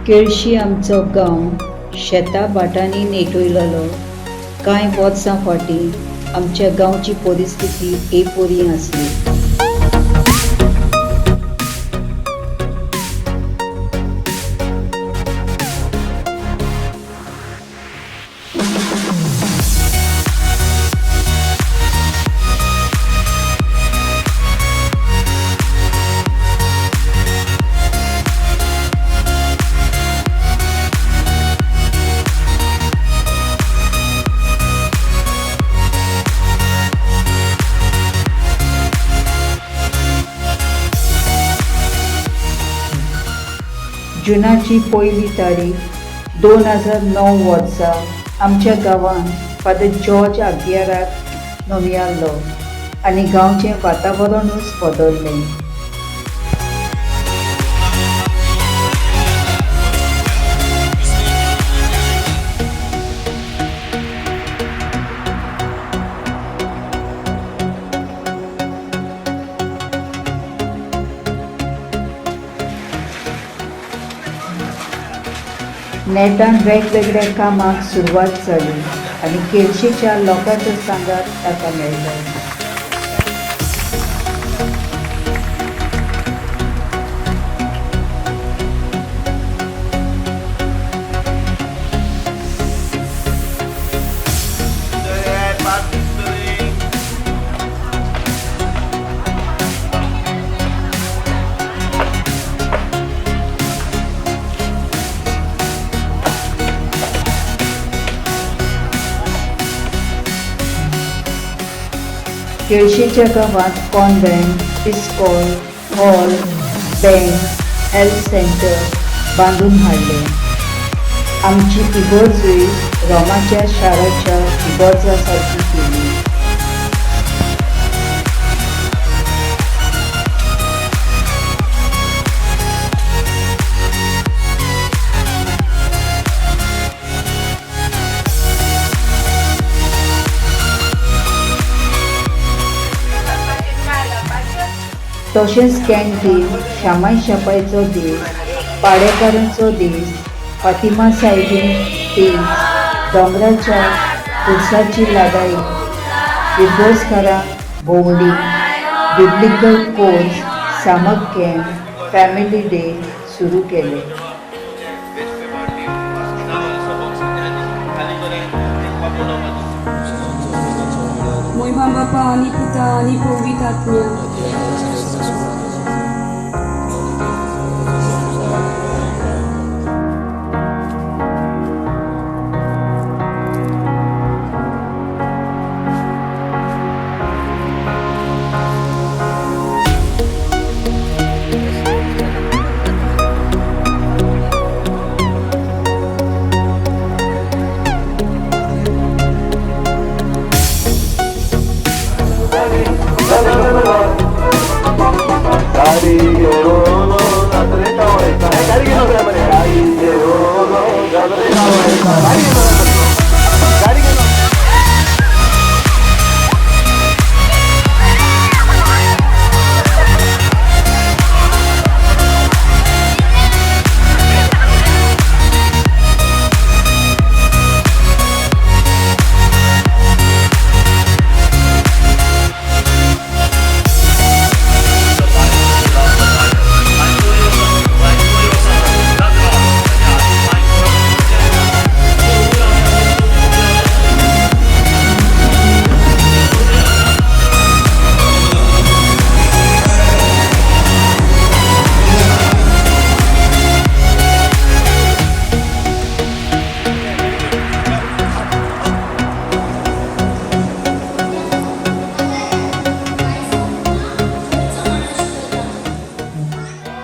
केळशी आमचो गांव शेता भाटांनी नेटयलेलो. कांय वर्सां फाटीं आमच्या गांवची परिस्थिती एपरी आसली. जुनाची पयली तारीख 2009 वर्सा आमच्या गांवांत फादर जॉर्ज आग्याराक नवियारलो आनी गांवचें वातावरणूच बदललें. नेटान वेगवेगळ्या कामाक सुरवात जाली आनी केळशीच्या लोकांचो सांगात ताका मेळ्ळो. केळशीच्या गांवांत convent, school, hall, bank, health centre बांदून हाडले. आमची इगर्जूय रोमाच्या शाराच्या इगर्जा सारकी केली. तशेंच कॅन्टीन, शामाय शापायचो दीस, पाडेकारांचो दीस, फातिमा सायबीन दीस, दोंगराच्या खुर्साची लाडाई, विद्रोसकारांक भोंवडी, बिब्लिकल कोर्स, सामक कॅम्प, फॅमिली डे सुरू केले. महिमा बापा आणि पिता आणि पवित्र आत्म्या.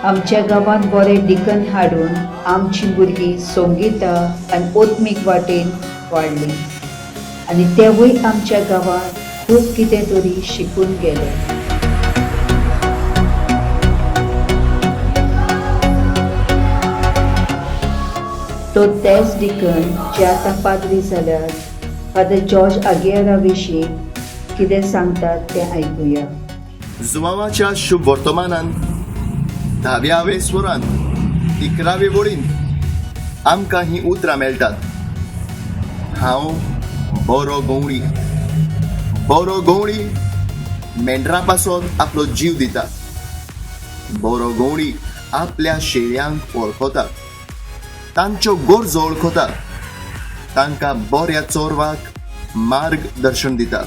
आमच्या गांवांत बरे डिकन हाडून आमची भुरगीं संगीता आनी ओत्मीक वाटेन वाडलीं आनी तेवूय आमच्या गांवांत खूब कितें तरी शिकून गेले. तो तेच डिकन जे आतां पाद्री जाल्यार फादर जॉर्ज आगियारा विशीं कितें सांगतात तें आयकुया. जुवावाच्या शुभ वर्तमानांत 10व्या स्वरांत 11वे वळींत आमकां ही उतरां मेळटात. हांव बरो गवंडी. बरो गवंडी मेंढरा पासून आपलो जीव दिता. बरो गवंडी आपल्या शेळयांक वळखता, तांच्यो गरजो वळखता, तांकां बऱ्या चोरवाक मार्गदर्शन दिता.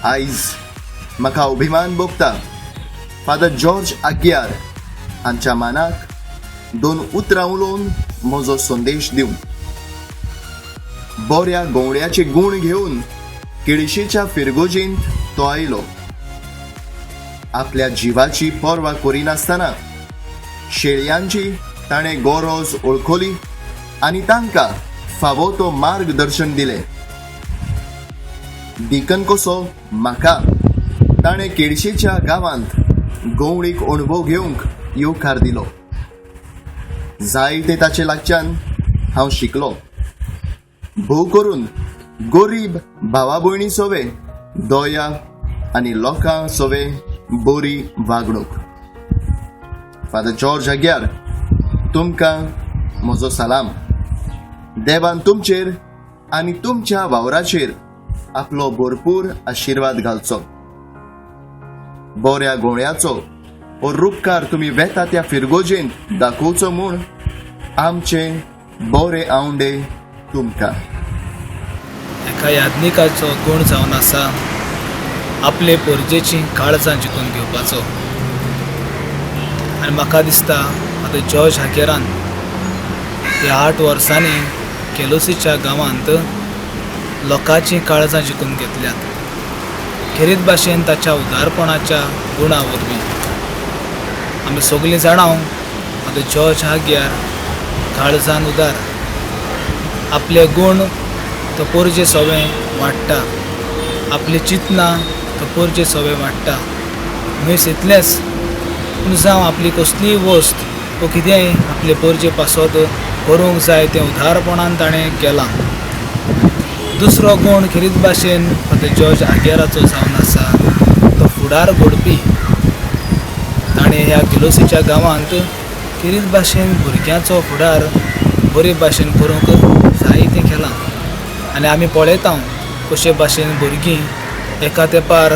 आयज म्हाका अभिमान भोगता फादर जॉर्ज आग्यार हांच्या मानाक 2 उतरां उलोवन म्हजो संदेश दिवन. बऱ्या गवंड्याचे गूण घेवन केळशेच्या फिरगोजेंत तो आयलो. आपल्या जिवाची पर्वा करिनासतना शेळयांची ताणें गरज ओळखली आनी तांकां फावो तो मार्गदर्शन दिलें. दिकन कसो म्हाका ताणें केळशेच्या गांवांत गवंडीक अणभव घेवंक येवकार दिलो. जायते ताचे लागच्यान हांव शिकलो. भोव करून गरीब भावा भयणी सोवे दया आनी लोकां सोवे बरी वागणूक. फादर जॉर्ज आग्यार तुमकां म्हजो सलाम. देवान तुमचेर आनी तुमच्या वावराचेर आपलो भरपूर आशिर्वाद घालचो. बऱ्या गवंड्याचो हो रूपकार तुमी वेता त्या फिरगोजेंत दाखोवचो म्हूण आमचे बरे आवंडे तुमकां. एका याज्ञिकाचो गूण जावन आसा आपले पोरजेची काळजां जिखून घेवपाचो. आनी म्हाका दिसता आतां जॉर्ज आग्यारान ह्या 8 वर्सांनी केलोसीच्या गांवांत लोकांची काळजां जिखून घेतल्यात. खेरीत भाशेन ताच्या उदारपणाच्या गुणा वरवीं आमी सगळीं जाणां आतां जॉर्ज आग्यार काळजान उदार. आपले गूण तो पोरजे सोवे वाडटा, आपली चिंतनां तो पोरजे सोवे वाडटा. न्हय इतलेंच पूण जावं आपली कसलीय वस्त वो कितेंय आपले पोरजे पासत करूंक जाय तें उदारपणान ताणें केलां. दुसरो गूण खेरीत भाशेन फादर जॉर्ज आग्याराचो जावन आसा तो फुडार घडपी. ताणें ह्या केलोसीच्या गांवांत खेरीत भाशेन भुरग्यांचो फुडार बरे भाशेन करूंक जायतें केलां. आनी आमी पळयता कशे भाशेन भुरगीं एका तेंपार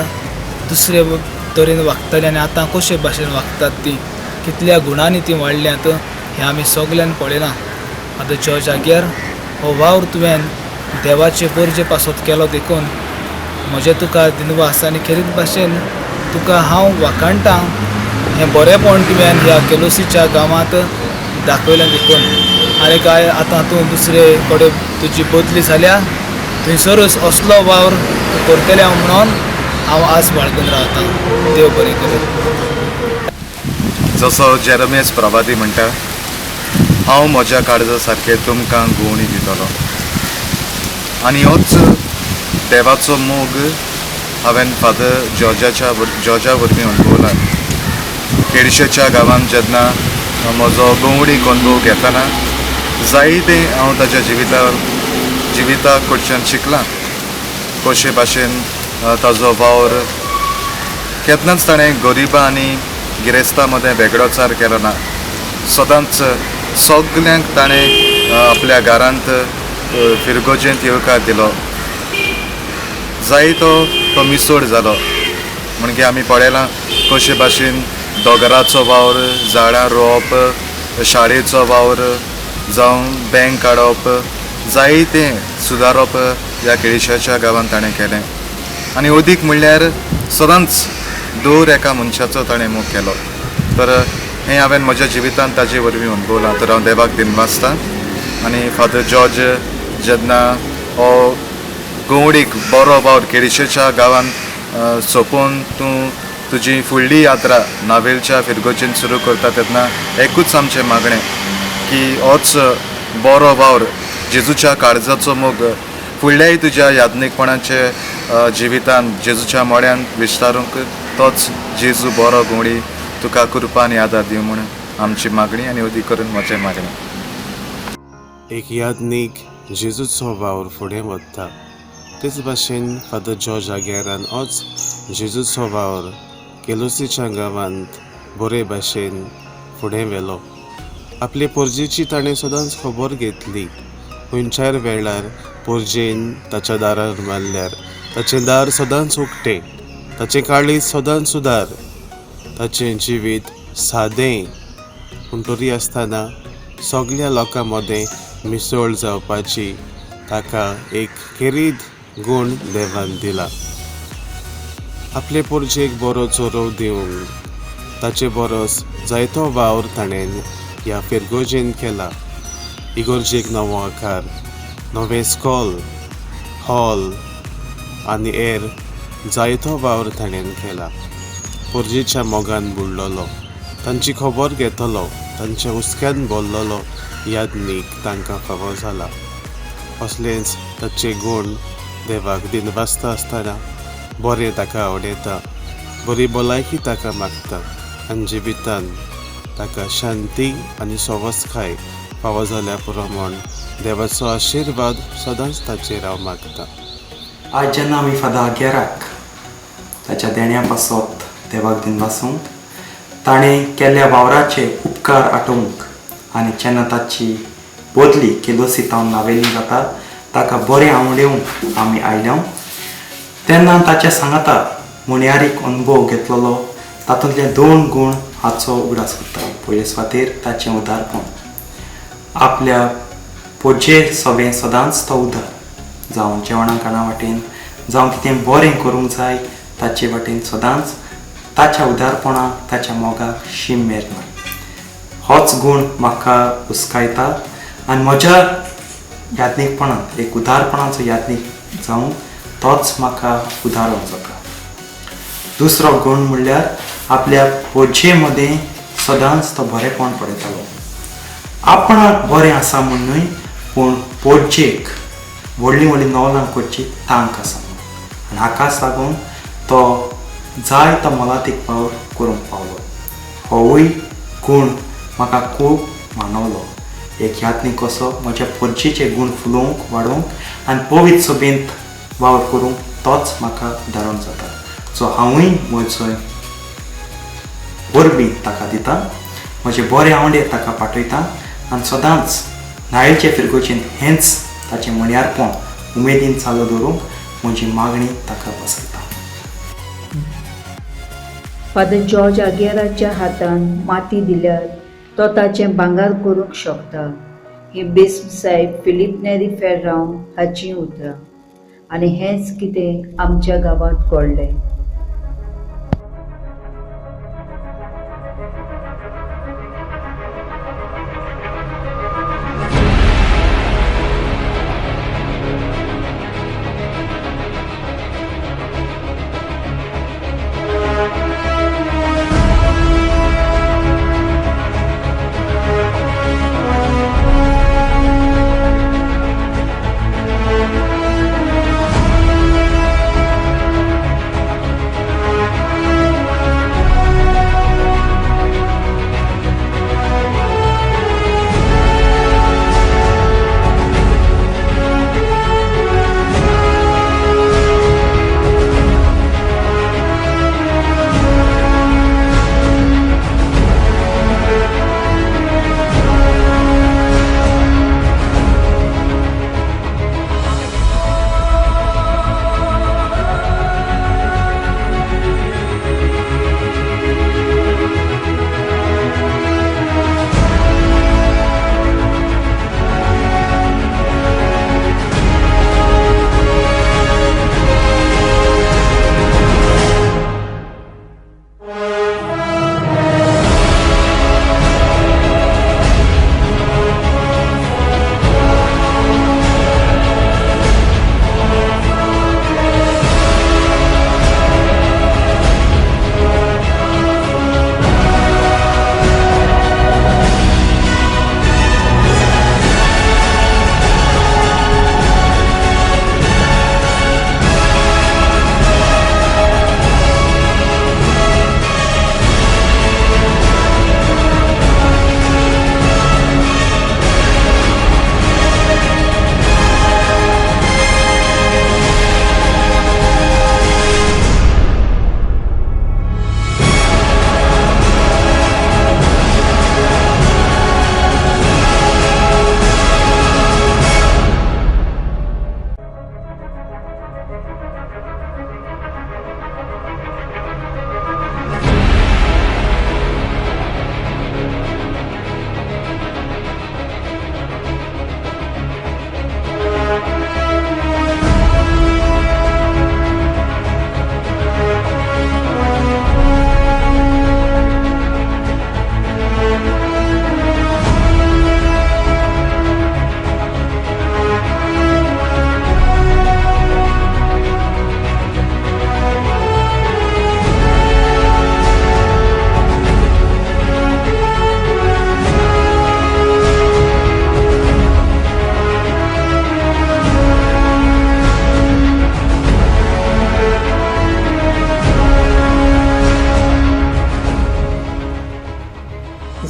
दुसरे तरेन वागतालीं आनी आतां कशे भाशेन वागतात तीं, कितल्या गुणांनी तीं वाडल्यांत हें आमी सगळ्यान पळयलां. आतां जॉर्ज आग्यार हो वावर तुवें देवाचे पोरजे पासत केलो देखून म्हजें तुका दिनवास आनी खेरीत भाशेन तुका हांव वाखाणटां. हें बरेंपण तुवें ह्या केलोसीच्या गांवांत दाखयलें देखून. आनी काय आतां तूं दुसरे कडेन तुजी बदली जाल्या थंयसरूच असलो वावर करतले म्हणून हांव आस बाळगून रावतां. देव बरें करूं. जसो जेरमेस प्रभाती म्हणटा, हांव म्हज्या काळजा सारकें तुमकां गवंडी दितलो. आनी होच देवाचो मोग हांवें फादर जॉर्जा वरवीं अणभवला. केळशेच्या गांवांत जेन्ना म्हजो गवंडीक अणभव घेतना जायतें हांव ताच्या जिविताक कडच्यान शिकलां. कशे भाशेन ताजो वावर केन्नाच ताणें गरिबां आनी गिरेस्तां मदें वेगळोचार केलो ना. सदांच सगल्यांक ताणें आपल्या घरांत फिरगोजेंत येवकार दिलो. जायतो तो मिसोड जालो. म्हणजे आमी पळयलां कशे भाशेन दोगराचो वावर, झाडां रोवप, शाळेचो वावर जावं बँक काडप, जायतें सुदारप ह्या केळशेच्या गांवांत ताणें केलें. आनी अदीक म्हणल्यार सदांच दर एका मनशाचो ताणें मोग केलो. तर हें हांवें म्हज्या जिवितांत ताजे वरवीं अणभवलां. तर हांव देवाक दिनवासतां. आनी फादर जॉर्ज जेन्ना हो गवंडीक बरो वावर केळशेच्या गांवांत सोंपोवन तूं तुजी फुडली यात्रा नावेलच्या फिरगोजेन सुरू करता तेन्ना एकूच आमचें मागणें की होच बरो वावर जेजूच्या काळजाचो मोग फुडल्याय तुज्या याज्ञिकपणाचे जिवितांत जेजूच्या मोड्यान विस्तारूंक तोच जेजू बरो गवंडी तुका कृपा आनी आदार दिवं म्हूण आमची मागणी आनी अदी करून म्हजें मागणें. एक याज्ञीक जेजूचो वावर फुडें व्हरता. तेच भाशेन फादर जॉर्ज आग्यारान होच जेजूचो वावर केलोसीच्या गांवांत बरे भाशेन फुडें व्हेलो. आपले पोरजेची ताणें सदांच खबर घेतली. खंयच्याय वेळार पोरजेन ताच्या दारार मारल्यार ताचें दार सदांच उक्तें, ताचें काळीज सदांच सुदार, ताचें जिवीत सादें पूण तरी आसतना सगळ्या लोकां मदें मिसळ जावपाची ताका एक खेरीत गूण देवान दिला. आपले पोरजेक बरो चोरव दिवंक ताचे बरोस जायतो वावर ताणें ह्या फिरगोजेन केला. इगोर्जेक नवो आकार, नवें इस्कॉल, हॉल आनी हेर जायतो वावर ताणें केला. पोरजेच्या मोगान बुडलोलो, तांची खबर घेतलो, तांच्या हुस्क्यान बोल्लोलो यादनीक तांकां फावो जाला. असलेंच ताचे गूण देवाक दिनवासता आसतना बरें ताका आवडटा, बरी भलायकी ताका मागता आनी जिवितान ताका शांती आनी सवस्काय फावो जाल्या पुरो म्हूण देवाचो आशिर्वाद सदांच ताचेर हांव मागता. आज जेन्ना आमी फादर आग्याराक ताच्या देण्या पासत देवाक दिनवासूंक, ताणें केल्ल्या वावराचे उपकार आठोवंक आनी जेन्ना ताची बदली केलोसी तावन नावेली जाता ताका बरें आवडूंक आमी आयल्या, तेन्ना ताच्या सांगाता मुण्यारीक अनुभव घेतलेलो तातूंतले 2 गूण हाचो उगडास करता. पयले सुवातेर ताचें उदारपण. आपल्या पोरजे सवें सदांच तो उदार, जावं जेवणा खाणा वाटेन जावं कितें बरें करूंक जाय ताचे वाटेन सदांच ताच्या उदारपणाक ताच्या मोगाक शीम मेरना. होच गूण म्हाका हुस्कायता आनी म्हज्या यादनीकपणांत एक उदारपणाचो यादनीक जावं तोच म्हाका उदारो जाता. दुसरो गूण म्हणल्यार आपल्या पोरजे मदें सदांच तो बरेंपण पळयतालो. आपणाक बरें आसा म्हणून पूण पोरजेक व्हडलीं व्हडलीं नवलां करची तांक आसा आनी हाकाच लागून तो जाय तो मोलादीक वावर करूंक पावलो. होवूय गूण म्हाका खूब मानवलो. एक यादनीक कसो म्हज्या पोरजेचे गूण फुलोवंक वाडोवंक आनी पवित्र सभेंत वावर करूंक तोच म्हाका उदाहरण जाता. सो हांवूय म्हजो वरवीं ताका दिता, म्हजे बरे आवडे ताका पाठयता आनी सदांच नायेलचे फिरगोचेन हेंच ताचें मण्यारपण उमेदीन चालू दवरूंक म्हजी मागणी ताका बसयता. फादर जॉर्ज आग्याराच्या हातान माती दिल्यार तो ताचें भांगर करूंक शकता. ही बिस्प साहेब फिलीप नेरी फेर्रांव हाची उतरां आनी हेंच कितें आमच्या गांवांत घडलें.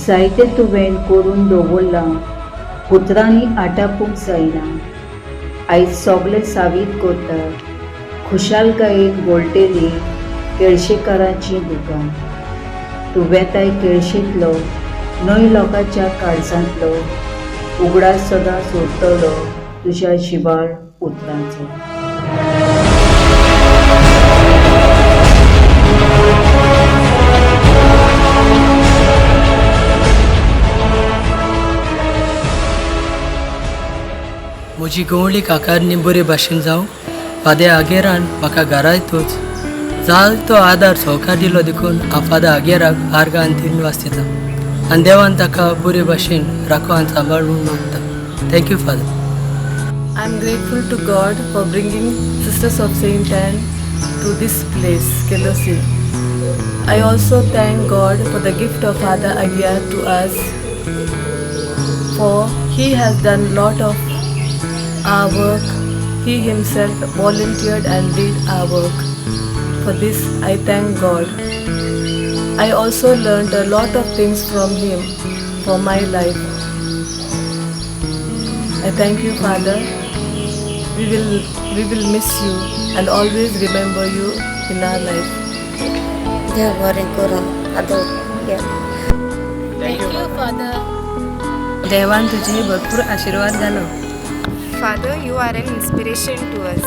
जायते तुवें करून दवरलां उतरांनी आटापूंक जायना. आयज सगळे सावीत करतात. खुशालकायेन घोळटेली केळशेकारांची दुकान. तूं वेताय केळशेंतलो न्हय लोकांच्या काळजांतलो उगडास सदांच उरतलो तुज्या जिवाळ उतरांचो. म्हजी गवळी काकारनी बरे भाशेन जावं. फादर आगेरान म्हाका घरा येतूच जाल तो आदार सहकार दिलो देखून हांव फादर आगेराक आर्गां आनी तीन वाजता आनी देवान ताका बरे भाशेन राखो आनी सांबाळून मागता. Thank you father. I'm grateful to God for bringing Sisters of Saint Anne to this place, Kelosi. I also thank God for the gift of Father Aguiar to us, for he has done lot of our work. He himself volunteered and did our work. For this I thank God. I also learned a lot of things from him for my life. I thank you, Father. We will miss you and always remember you in our life. देव बरें करूं. Thank you, Father. देवान तुझे भरपूर आशीर्वाद घालो. Father, you are an inspiration to us.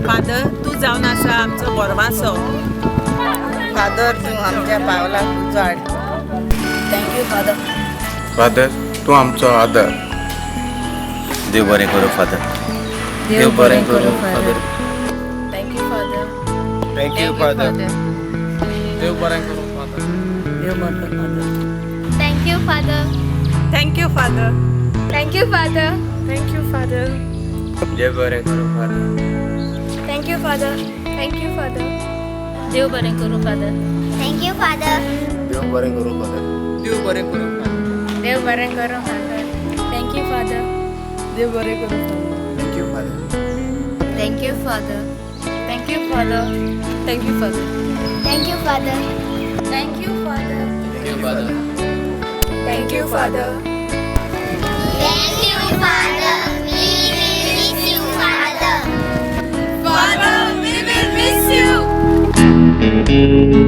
Father, तू जावन आसा आमचो बोरमासो. Father, तू आमच्या पावलाक उजवाड. Thank you, Father. फादर तूं आमचो आदर. देव बरें करूं फादर. देव बरें करूं father. Thank you, Father. Thank you father. देव बरें करूं फादर. देव बरें father. Thank you, Father. Thank you, Father. Thank you, Father. Thank you, Father. देव बरें करूं father. Thank you, Father. Thank you, Father. देव बरें करूं फादर. Thank you, Father. देव बरें करूं फादर. देव बरें करूं फादर. देव बरें करूं, Father. Thank you, Father. देव बरें करूं, Father. Thank you father. Thank you, Father. Thank you, Father. Thank you, Father. Thank you, Father. Thank you, Father. Thank you father. Thank you, Father. Thank you, Father. We will miss you, Father. Father, we will miss you.